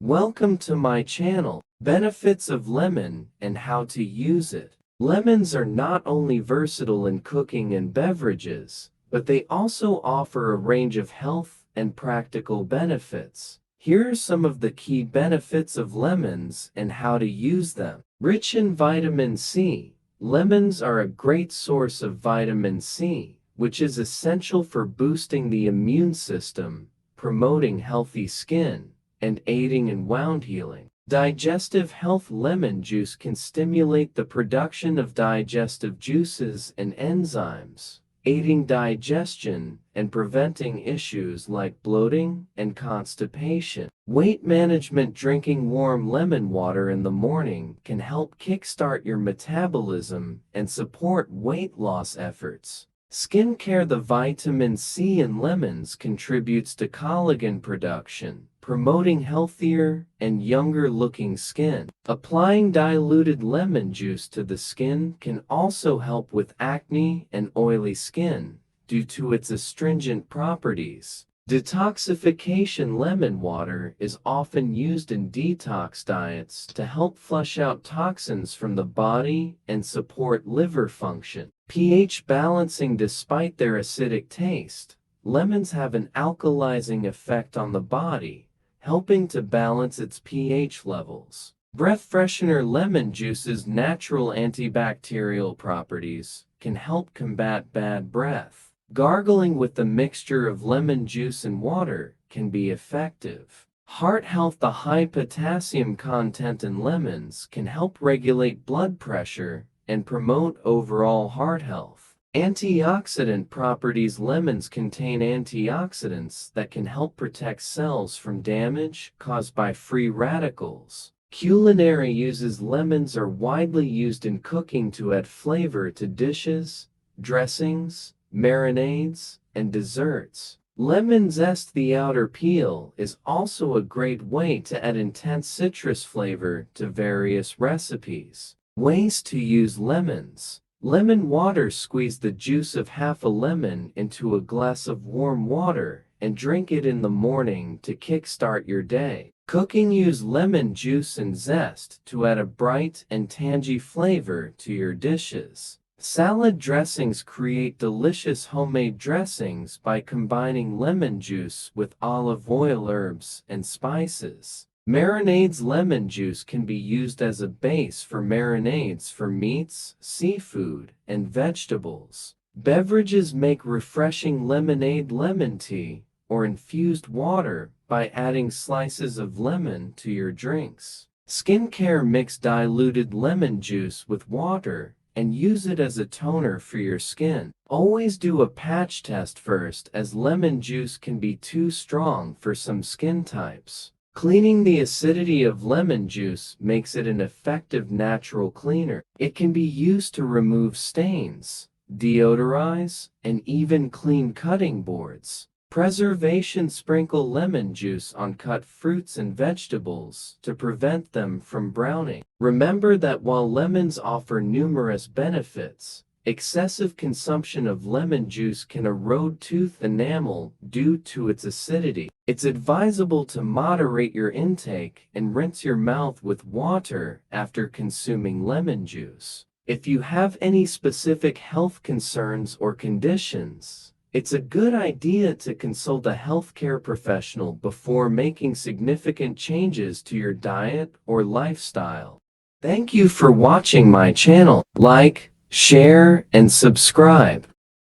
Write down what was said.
Welcome to my channel, Benefits of Lemon and How to Use It. Lemons are not only versatile in cooking and beverages, but they also offer a range of health and practical benefits. Here are some of the key benefits of lemons and how to use them. Rich in vitamin C, lemons are a great source of vitamin C, which is essential for boosting the immune system, promoting healthy skin, and aiding in wound healing. Digestive health. Lemon juice can stimulate the production of digestive juices and enzymes, aiding digestion and preventing issues like bloating and constipation. Weight management. Drinking warm lemon water in the morning can help kickstart your metabolism and support weight loss efforts. Skincare. The vitamin C in lemons contributes to collagen production, promoting healthier and younger-looking skin. Applying diluted lemon juice to the skin can also help with acne and oily skin due to its astringent properties. Detoxification. Lemon water is often used in detox diets to help flush out toxins from the body and support liver function. pH balancing. Despite their acidic taste, lemons have an alkalizing effect on the body, helping to balance its pH levels. Breath freshener. Lemon juice's natural antibacterial properties can help combat bad breath. Gargling with the mixture of lemon juice and water can be effective. Heart health. The high potassium content in lemons can help regulate blood pressure and promote overall heart health. Antioxidant properties. Lemons contain antioxidants that can help protect cells from damage caused by free radicals. Culinary uses. Lemons are widely used in cooking to add flavor to dishes, dressings, marinades, and desserts. Lemon zest. The outer peel is also a great way to add intense citrus flavor to various recipes. Ways to use lemons. Lemon water. Squeeze the juice of half a lemon into a glass of warm water and drink it in the morning to kickstart your day. Cooking. Use lemon juice and zest to add a bright and tangy flavor to your dishes. Salad dressings. Create delicious homemade dressings by combining lemon juice with olive oil, herbs, and spices. Marinades. Lemon juice can be used as a base for marinades for meats, seafood, and vegetables. Beverages. Make refreshing lemonade, lemon tea, or infused water by adding slices of lemon to your drinks. Skincare. Mix diluted lemon juice with water and use it as a toner for your skin. Always do a patch test first, as lemon juice can be too strong for some skin types. Cleaning. The acidity of lemon juice makes it an effective natural cleaner. It can be used to remove stains, deodorize, and even clean cutting boards. Preservation. Sprinkle lemon juice on cut fruits and vegetables to prevent them from browning. Remember that while lemons offer numerous benefits, excessive consumption of lemon juice can erode tooth enamel due to its acidity. It's advisable to moderate your intake and rinse your mouth with water after consuming lemon juice. If you have any specific health concerns or conditions, it's a good idea to consult a healthcare professional before making significant changes to your diet or lifestyle. Thank you for watching my channel. Like, share, and subscribe.